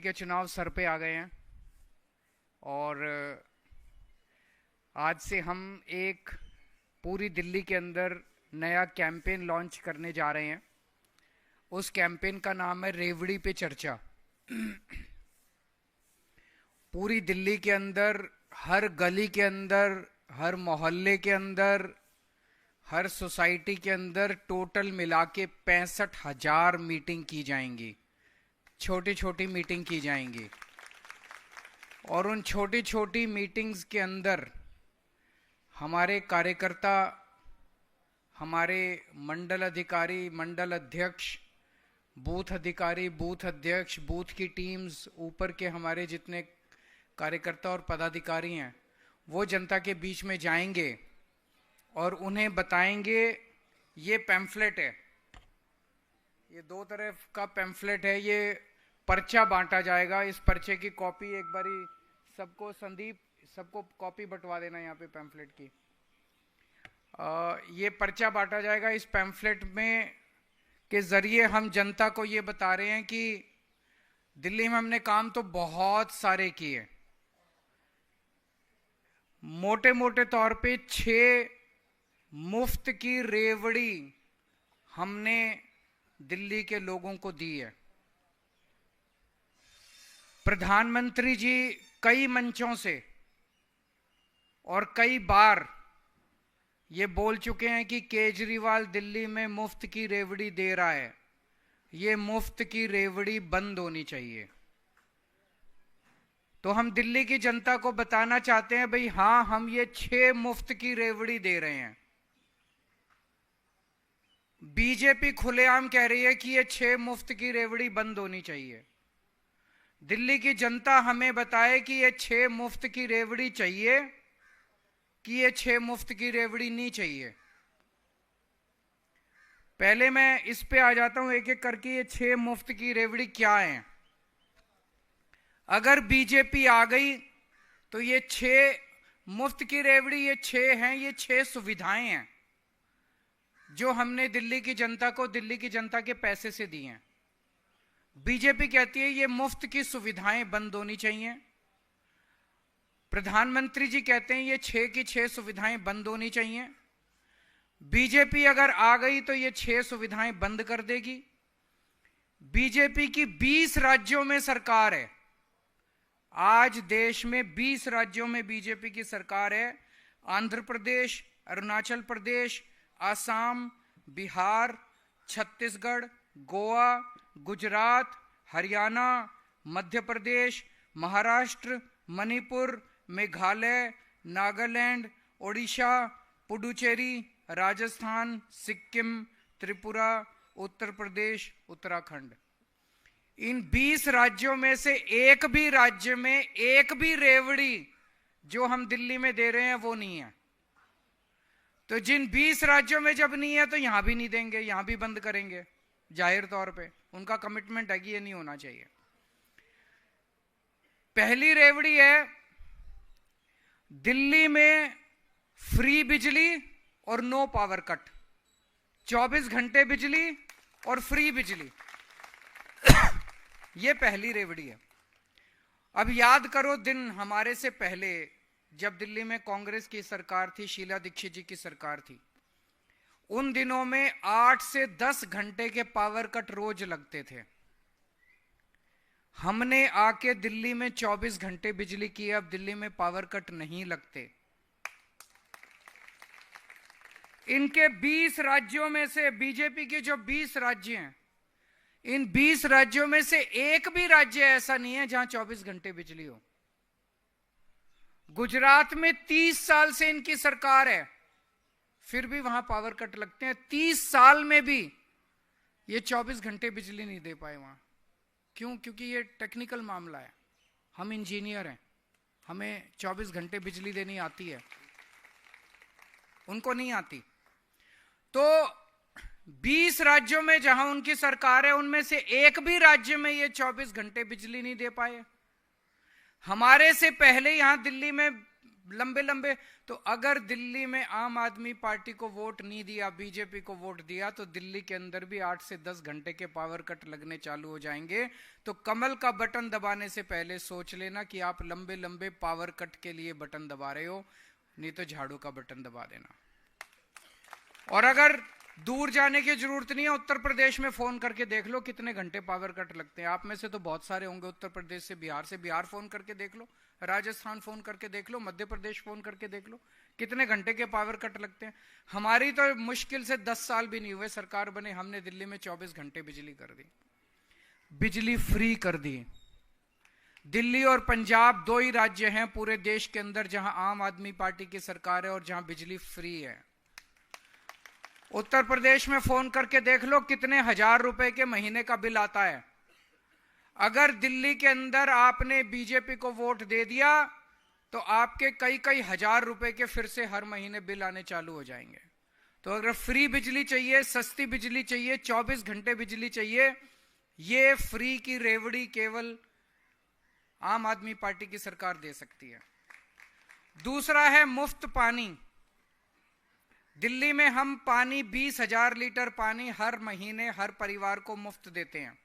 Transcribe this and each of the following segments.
के चुनाव सर पे आ गए हैं और आज से हम एक पूरी दिल्ली के अंदर नया कैंपेन लॉन्च करने जा रहे हैं। उस कैंपेन का नाम है रेवड़ी पे चर्चा। पूरी दिल्ली के अंदर, हर गली के अंदर, हर मोहल्ले के अंदर, हर सोसाइटी के अंदर टोटल मिला के 65,000 मीटिंग की जाएंगी, छोटी छोटी मीटिंग की जाएंगी। और उन छोटी छोटी मीटिंग्स के अंदर हमारे कार्यकर्ता, हमारे मंडल अधिकारी, मंडल अध्यक्ष, बूथ अधिकारी, बूथ अध्यक्ष, बूथ की टीम्स, ऊपर के हमारे जितने कार्यकर्ता और पदाधिकारी हैं, वो जनता के बीच में जाएंगे और उन्हें बताएंगे। ये पैम्फलेट है, ये 2 तरफ का पैम्फलेट है, ये पर्चा बांटा जाएगा। इस पर्चे की कॉपी एक बारी सबको, संदीप, सबको कॉपी बंटवा देना यहाँ पे पैम्फलेट की। ये पर्चा बांटा जाएगा। इस पैम्फलेट में के जरिए हम जनता को ये बता रहे हैं कि दिल्ली में हमने काम तो बहुत सारे किए। मोटे मोटे तौर पे 6 मुफ्त की रेवड़ी हमने दिल्ली के लोगों को दी है। प्रधानमंत्री जी कई मंचों से और कई बार ये बोल चुके हैं कि केजरीवाल दिल्ली में मुफ्त की रेवड़ी दे रहा है। ये मुफ्त की रेवड़ी बंद होनी चाहिए। तो हम दिल्ली की जनता को बताना चाहते हैं, भाई हाँ, हम ये 6 मुफ्त की रेवड़ी दे रहे हैं। बीजेपी खुलेआम कह रही है कि ये 6 मुफ्त की रेवड़ी बंद होनी चाहिए। दिल्ली की जनता हमें बताए कि ये 6 मुफ्त की रेवड़ी चाहिए कि ये 6 मुफ्त की रेवड़ी नहीं चाहिए। पहले मैं इस पे आ जाता हूं एक एक करके। ये 6 मुफ्त की रेवड़ी क्या है? अगर बीजेपी आ गई तो ये 6 मुफ्त की रेवड़ी, ये 6 हैं, ये 6 सुविधाएं हैं जो हमने दिल्ली की जनता को, दिल्ली की जनता के पैसे से दी हैं। बीजेपी कहती है ये मुफ्त की सुविधाएं बंद होनी चाहिए। प्रधानमंत्री जी कहते हैं ये 6 की 6 सुविधाएं बंद होनी चाहिए। बीजेपी अगर आ गई तो ये 6 सुविधाएं बंद कर देगी। बीजेपी की 20 राज्यों में सरकार है। आज देश में 20 राज्यों में बीजेपी की सरकार है। आंध्र प्रदेश, अरुणाचल प्रदेश, आसाम, बिहार, छत्तीसगढ़, गोवा, गुजरात, हरियाणा, मध्य प्रदेश, महाराष्ट्र, मणिपुर, मेघालय, नागालैंड, ओडिशा, पुडुचेरी, राजस्थान, सिक्किम, त्रिपुरा, उत्तर प्रदेश, उत्तराखंड। इन 20 राज्यों में से एक भी राज्य में एक भी रेवड़ी जो हम दिल्ली में दे रहे हैं वो नहीं है। तो जिन 20 राज्यों में जब नहीं है तो यहां भी नहीं देंगे, यहां भी बंद करेंगे। जाहिर तौर पे उनका कमिटमेंट है कि ये नहीं होना चाहिए। पहली रेवड़ी है दिल्ली में फ्री बिजली और नो पावर कट। 24 घंटे बिजली और फ्री बिजली। ये पहली रेवड़ी है। अब याद करो दिन हमारे से पहले जब दिल्ली में कांग्रेस की सरकार थी, शीला दीक्षित जी की सरकार थी, उन दिनों में 8 से 10 घंटे के पावर कट रोज लगते थे। हमने आके दिल्ली में 24 घंटे बिजली की। अब दिल्ली में पावर कट नहीं लगते। इनके 20 राज्यों में से, बीजेपी के जो 20 राज्य हैं, इन 20 राज्यों में से एक भी राज्य ऐसा नहीं है जहां 24 घंटे बिजली हो। गुजरात में 30 साल से इनकी सरकार है, फिर भी वहां पावर कट लगते हैं। 30 साल में भी ये 24 घंटे बिजली नहीं दे पाए वहां। क्यों? क्योंकि ये टेक्निकल मामला है। हम इंजीनियर हैं, हमें 24 घंटे बिजली देनी आती है, उनको नहीं आती। तो 20 राज्यों में जहां उनकी सरकार है, उनमें से एक भी राज्य में ये 24 घंटे बिजली नहीं दे पाए। हमारे से पहले यहां दिल्ली में लंबे लंबे। तो अगर दिल्ली में आम आदमी पार्टी को वोट नहीं दिया, बीजेपी को वोट दिया, तो दिल्ली के अंदर भी 8 से 10 घंटे के पावर कट लगने चालू हो जाएंगे। तो कमल का बटन दबाने से पहले सोच लेना कि आप लंबे लंबे पावर कट के लिए बटन दबा रहे हो, नहीं तो झाड़ू का बटन दबा देना। और अगर दूर जाने की जरूरत नहीं है, उत्तर प्रदेश में फोन करके देख लो कितने घंटे पावर कट लगते हैं। आप में से तो बहुत सारे होंगे उत्तर प्रदेश से, बिहार फोन करके देख लो, राजस्थान फोन करके देख लो, मध्य प्रदेश फोन करके देख लो कितने घंटे के पावर कट लगते हैं। हमारी तो मुश्किल से 10 साल भी नहीं हुए सरकार बने, हमने दिल्ली में 24 घंटे बिजली कर दी, बिजली फ्री कर दी। दिल्ली और पंजाब 2 ही राज्य हैं पूरे देश के अंदर जहां आम आदमी पार्टी की सरकार है और जहां बिजली फ्री है। उत्तर प्रदेश में फोन करके देख लो कितने हजार रुपए के महीने का बिल आता है। अगर दिल्ली के अंदर आपने बीजेपी को वोट दे दिया तो आपके कई कई हजार रुपए के फिर से हर महीने बिल आने चालू हो जाएंगे। तो अगर फ्री बिजली चाहिए, सस्ती बिजली चाहिए, 24 घंटे बिजली चाहिए, ये फ्री की रेवड़ी केवल आम आदमी पार्टी की सरकार दे सकती है। दूसरा है मुफ्त पानी। दिल्ली में हम पानी 20,000 लीटर पानी हर महीने हर परिवार को मुफ्त देते हैं।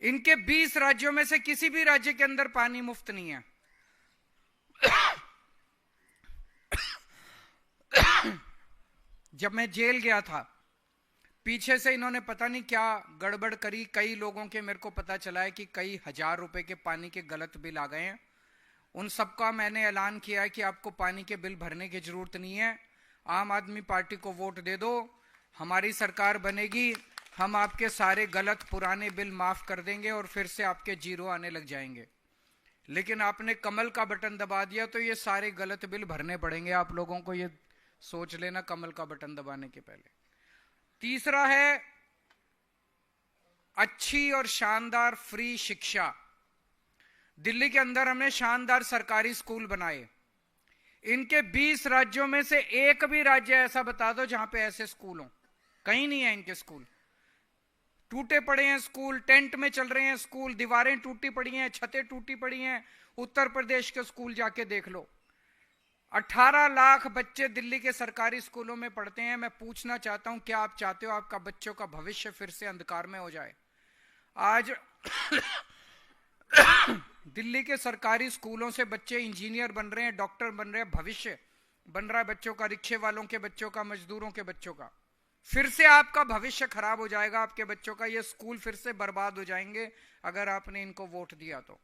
इनके 20 राज्यों में से किसी भी राज्य के अंदर पानी मुफ्त नहीं है। जब मैं जेल गया था, पीछे से इन्होंने पता नहीं क्या गड़बड़ करी, कई लोगों के मेरे को पता चला है कि कई हजार रुपए के पानी के गलत बिल आ गए हैं। उन सबका मैंने ऐलान किया है कि आपको पानी के बिल भरने की जरूरत नहीं है, आम आदमी पार्टी को वोट दे दो, हमारी सरकार बनेगी, हम आपके सारे गलत पुराने बिल माफ कर देंगे और फिर से आपके जीरो आने लग जाएंगे। लेकिन आपने कमल का बटन दबा दिया तो ये सारे गलत बिल भरने पड़ेंगे आप लोगों को, ये सोच लेना कमल का बटन दबाने के पहले। तीसरा है अच्छी और शानदार फ्री शिक्षा। दिल्ली के अंदर हमने शानदार सरकारी स्कूल बनाए। इनके 20 राज्यों में से एक भी राज्य ऐसा बता दो जहां पे ऐसे स्कूल हो, कहीं नहीं है इनके स्कूल। टूटे पड़े हैं स्कूल, टेंट में चल रहे हैं स्कूल, दीवारें टूटी पड़ी हैं, छतें टूटी पड़ी हैं। उत्तर प्रदेश के स्कूल जाके देख लो। 18 लाख बच्चे दिल्ली के सरकारी स्कूलों में पढ़ते हैं। मैं पूछना चाहता हूं, क्या आप चाहते हो आपका बच्चों का भविष्य फिर से अंधकार में हो जाए? आज दिल्ली के सरकारी स्कूलों से बच्चे इंजीनियर बन रहे हैं, डॉक्टर बन रहे हैं, भविष्य बन रहा है बच्चों का, रिक्शे वालों के बच्चों का, मजदूरों के बच्चों का। फिर से आपका भविष्य खराब हो जाएगा, आपके बच्चों का, ये स्कूल फिर से बर्बाद हो जाएंगे अगर आपने इनको वोट दिया तो।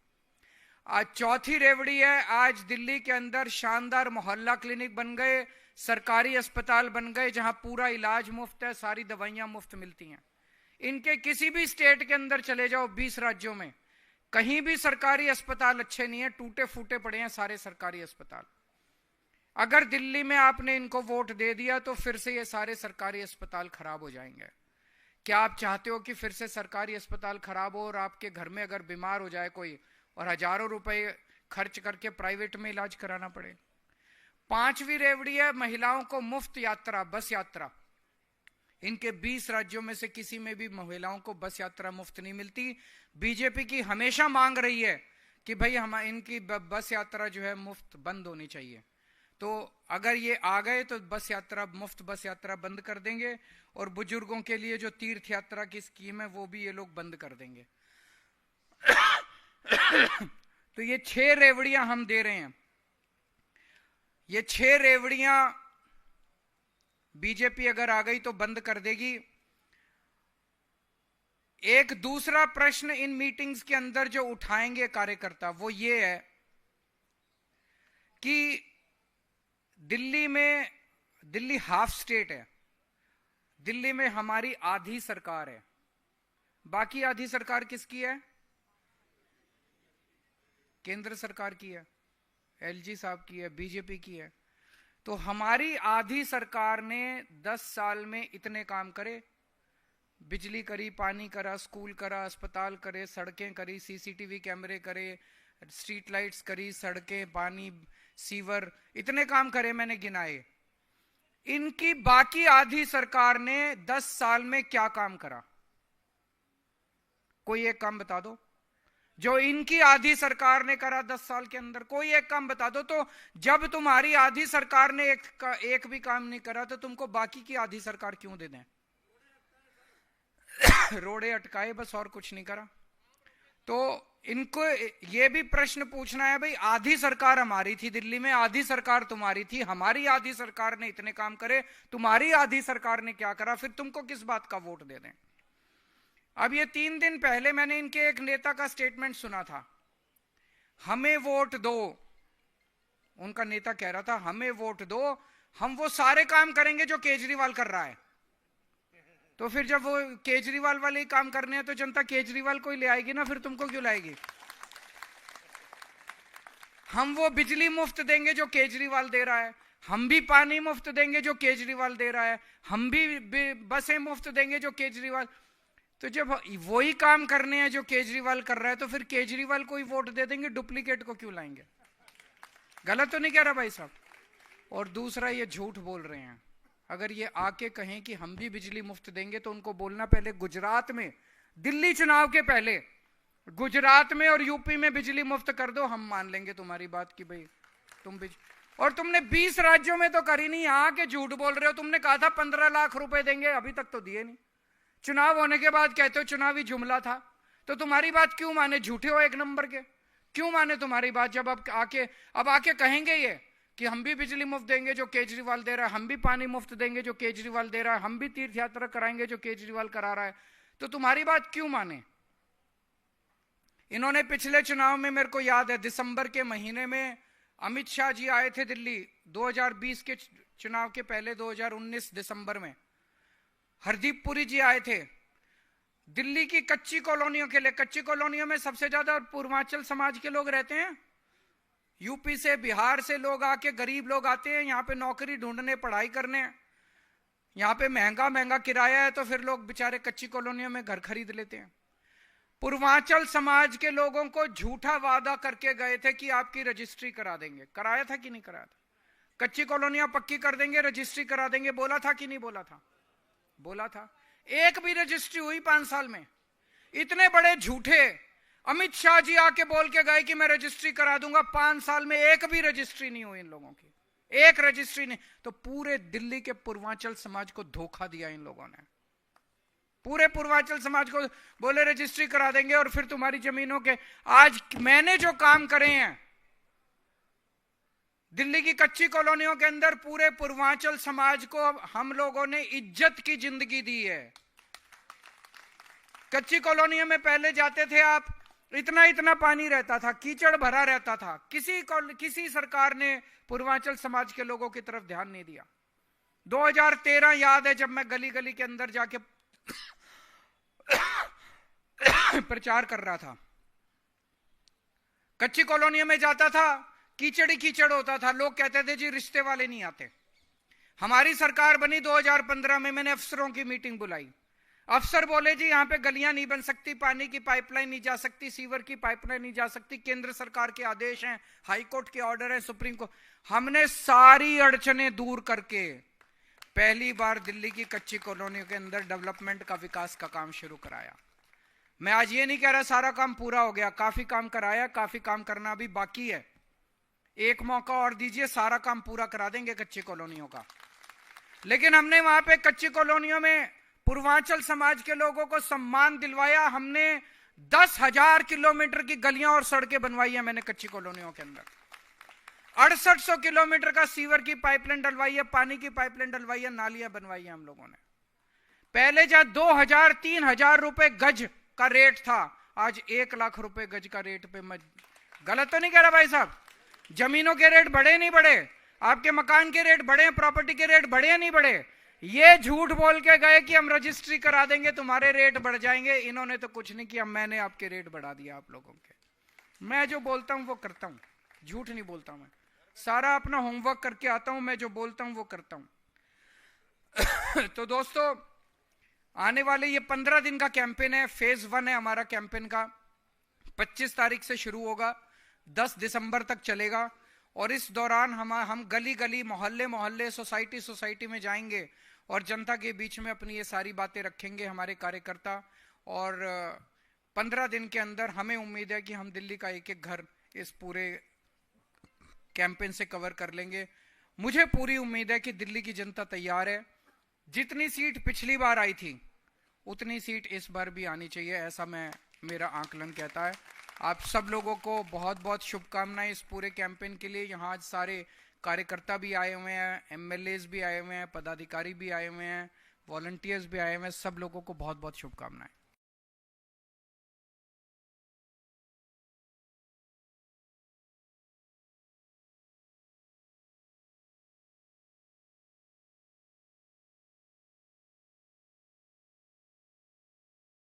आज चौथी रेवड़ी है, आज दिल्ली के अंदर शानदार मोहल्ला क्लिनिक बन गए, सरकारी अस्पताल बन गए जहां पूरा इलाज मुफ्त है, सारी दवाइयां मुफ्त मिलती हैं। इनके किसी भी स्टेट के अंदर चले जाओ, 20 राज्यों में, कहीं भी सरकारी अस्पताल अच्छे नहीं है, टूटे फूटे पड़े हैं सारे सरकारी अस्पताल। अगर दिल्ली में आपने इनको वोट दे दिया तो फिर से ये सारे सरकारी अस्पताल खराब हो जाएंगे। क्या आप चाहते हो कि फिर से सरकारी अस्पताल खराब हो और आपके घर में अगर बीमार हो जाए कोई और हजारों रुपए खर्च करके प्राइवेट में इलाज कराना पड़े? 5वीं रेवड़ी है महिलाओं को मुफ्त यात्रा, बस यात्रा। इनके 20 राज्यों में से किसी में भी महिलाओं को बस यात्रा मुफ्त नहीं मिलती। बीजेपी की हमेशा मांग रही है कि भाई हम इनकी बस यात्रा जो है मुफ्त बंद होनी चाहिए। तो अगर ये आ गए तो बस यात्रा, मुफ्त बस यात्रा बंद कर देंगे और बुजुर्गों के लिए जो तीर्थ यात्रा की स्कीम है वो भी ये लोग बंद कर देंगे। तो ये 6 रेवड़ियां हम दे रहे हैं। ये 6 रेवड़ियां बीजेपी अगर आ गई तो बंद कर देगी। एक दूसरा प्रश्न इन मीटिंग्स के अंदर जो उठाएंगे कार्यकर्ता वो ये है कि दिल्ली हाफ स्टेट है, दिल्ली में हमारी आधी सरकार है, बाकी आधी सरकार किसकी है? केंद्र सरकार की है, एलजी साहब की है, बीजेपी की है। तो हमारी आधी सरकार ने 10 साल में इतने काम करे, बिजली करी, पानी करा, स्कूल करा, अस्पताल करे, सड़कें करी, सीसीटीवी कैमरे करे, स्ट्रीट लाइट्स करी, सड़कें, पानी, सीवर, इतने काम करे मैंने गिनाए। इनकी बाकी आधी सरकार ने 10 साल में क्या काम करा? कोई एक काम बता दो। जो इनकी आधी सरकार ने करा 10 साल के अंदर। कोई एक काम बता दो। तो जब तुम्हारी आधी सरकार ने एक भी काम नहीं करा तो तुमको बाकी की आधी सरकार क्यों दे दें? रोड़े अटकाए बस, और कुछ नहीं करा। तो इनको ये भी प्रश्न पूछना है, भाई आधी सरकार हमारी थी दिल्ली में, आधी सरकार तुम्हारी थी, हमारी आधी सरकार ने इतने काम करे, तुम्हारी आधी सरकार ने क्या करा, फिर तुमको किस बात का वोट दे दें? अब ये 3 दिन पहले मैंने इनके एक नेता का स्टेटमेंट सुना था, हमें वोट दो। उनका नेता कह रहा था हमें वोट दो, हम वो सारे काम करेंगे जो केजरीवाल कर रहा है। तो फिर जब वो केजरीवाल वाले ही काम करने हैं तो जनता केजरीवाल को ही ले आएगी ना, फिर तुमको क्यों लाएगी? हम वो बिजली मुफ्त देंगे जो केजरीवाल दे रहा है, हम भी पानी मुफ्त देंगे जो केजरीवाल दे रहा है, हम भी बसें मुफ्त देंगे जो केजरीवाल। तो जब वही काम करने हैं जो केजरीवाल कर रहा है तो फिर केजरीवाल को ही वोट दे देंगे, डुप्लीकेट को क्यों लाएंगे? गलत तो नहीं कह रहा भाई साहब? और दूसरा, ये झूठ बोल रहे हैं। अगर ये आके कहें कि हम भी बिजली मुफ्त देंगे तो उनको बोलना, पहले गुजरात में दिल्ली चुनाव के पहले गुजरात में और यूपी में बिजली मुफ्त कर दो, हम मान लेंगे तुम्हारी बात कि भाई तुम और तुमने 20 राज्यों में तो करी नहीं, यहाँ के झूठ बोल रहे हो। तुमने कहा था 15 लाख रुपए देंगे, अभी तक तो दिए नहीं। चुनाव होने के बाद कहते हो चुनावी जुमला था। तो तुम्हारी बात क्यों माने? झूठे हो एक नंबर के, क्यों माने तुम्हारी बात? जब अब आके कहेंगे ये कि हम भी बिजली मुफ्त देंगे जो केजरीवाल दे रहा है, हम भी पानी मुफ्त देंगे जो केजरीवाल दे रहा है, हम भी तीर्थ यात्रा कराएंगे जो केजरीवाल करा रहा है, तो तुम्हारी बात क्यों माने? इन्होंने पिछले चुनाव में, मेरे को याद है दिसंबर के महीने में अमित शाह जी आए थे दिल्ली, 2020 के चुनाव के पहले 2019 दिसंबर में हरदीप पुरी जी आए थे दिल्ली की कच्ची कॉलोनियों के लिए। कच्ची कॉलोनियों में सबसे ज्यादा पूर्वांचल समाज के लोग रहते हैं, यूपी से बिहार से लोग आके, गरीब लोग आते हैं यहाँ पे नौकरी ढूंढने, पढ़ाई करने। यहाँ पे महंगा महंगा किराया है तो फिर लोग बेचारे कच्ची कॉलोनियों में घर खरीद लेते हैं। पूर्वांचल समाज के लोगों को झूठा वादा करके गए थे कि आपकी रजिस्ट्री करा देंगे। कराया था कि नहीं कराया था? कच्ची कॉलोनियां पक्की कर देंगे, रजिस्ट्री करा देंगे, बोला था कि नहीं बोला था? बोला था। एक भी रजिस्ट्री हुई 5 साल में? इतने बड़े झूठे अमित शाह जी आके बोल के गए कि मैं रजिस्ट्री करा दूंगा, 5 साल में एक भी रजिस्ट्री नहीं हुई इन लोगों की, एक रजिस्ट्री नहीं। तो पूरे दिल्ली के पूर्वांचल समाज को धोखा दिया इन लोगों ने। पूरे पूर्वांचल समाज को बोले रजिस्ट्री करा देंगे और फिर तुम्हारी जमीनों के, आज मैंने जो काम करे हैं दिल्ली की कच्ची कॉलोनियों के अंदर, पूरे पूर्वांचल समाज को हम लोगों ने इज्जत की जिंदगी दी है। कच्ची कॉलोनियों में पहले जाते थे आप, इतना इतना पानी रहता था, कीचड़ भरा रहता था, किसी सरकार ने पूर्वांचल समाज के लोगों की तरफ ध्यान नहीं दिया। 2013 याद है जब मैं गली गली के अंदर जाके प्रचार कर रहा था, कच्ची कॉलोनियों में जाता था, कीचड़ ही कीचड़ होता था। लोग कहते थे जी रिश्ते वाले नहीं आते। हमारी सरकार बनी 2015 में, मैंने अफसरों की मीटिंग बुलाई। अफसर बोले जी यहाँ पे गलियां नहीं बन सकती, पानी की पाइपलाइन नहीं जा सकती, सीवर की पाइपलाइन नहीं जा सकती, केंद्र सरकार के आदेश हैं, हाईकोर्ट के ऑर्डर है, सुप्रीम कोर्ट। हमने सारी अड़चने दूर करके पहली बार दिल्ली की कच्ची कॉलोनियों के अंदर डेवलपमेंट का, विकास का काम शुरू कराया। मैं आज ये नहीं कह रहा सारा काम पूरा हो गया, काफी काम कराया, काफी काम करना अभी बाकी है। एक मौका और दीजिए, सारा काम पूरा करा देंगे कच्ची कॉलोनियों का। लेकिन हमने वहां पे कच्ची कॉलोनियों में पूर्वांचल समाज के लोगों को सम्मान दिलवाया। हमने 10,000 किलोमीटर की गलियां और सड़कें बनवाई है मैंने कच्ची कॉलोनियों के अंदर। 6800 किलोमीटर का सीवर की पाइपलाइन डलवाई है, पानी की पाइपलाइन डलवाई है, नालियां बनवाई है हम लोगों ने। पहले जहां 2,000-3,000 रुपए गज का रेट था, आज 1 लाख रुपए गज का रेट पे। गलत तो नहीं कह रहा भाई साहब? जमीनों के रेट बढ़े नहीं बढ़े? आपके मकान के रेट बढ़े, प्रॉपर्टी के रेट बढ़े नहीं बढ़े? ये झूठ बोल के गए कि हम रजिस्ट्री करा देंगे, तुम्हारे रेट बढ़ जाएंगे। इन्होंने तो कुछ नहीं किया, मैंने आपके रेट बढ़ा दिया आप लोगों के। मैं जो बोलता हूं वो करता हूं, झूठ नहीं बोलता। मैं सारा अपना होमवर्क करके आता हूं, मैं जो बोलता हूं वो करता हूं। तो दोस्तों, आने वाले ये 15 दिन का कैंपेन है, फेज 1 है हमारा कैंपेन का। 25 तारीख से शुरू होगा, 10 दिसंबर तक चलेगा। और इस दौरान हम गली गली, मोहल्ले मोहल्ले, सोसाइटी सोसाइटी में जाएंगे और जनता के बीच में अपनी ये सारी बातें रखेंगे, हमारे कार्यकर्ता। और 15 दिन के अंदर हमें उम्मीद है कि हम दिल्ली का एक एक घर इस पूरे कैंपेन से कवर कर लेंगे। मुझे पूरी उम्मीद है कि दिल्ली की जनता तैयार है। जितनी सीट पिछली बार आई थी उतनी सीट इस बार भी आनी चाहिए, ऐसा मेरा आकलन कहता है। आप सब लोगों को बहुत बहुत शुभकामनाएं इस पूरे कैंपेन के लिए। यहाँ आज सारे कार्यकर्ता भी आए हुए हैं, एमएलएज भी आए हुए हैं, पदाधिकारी भी आए हुए हैं, वॉलंटियर्स भी आए हुए हैं। सब लोगों को बहुत बहुत शुभकामनाएं।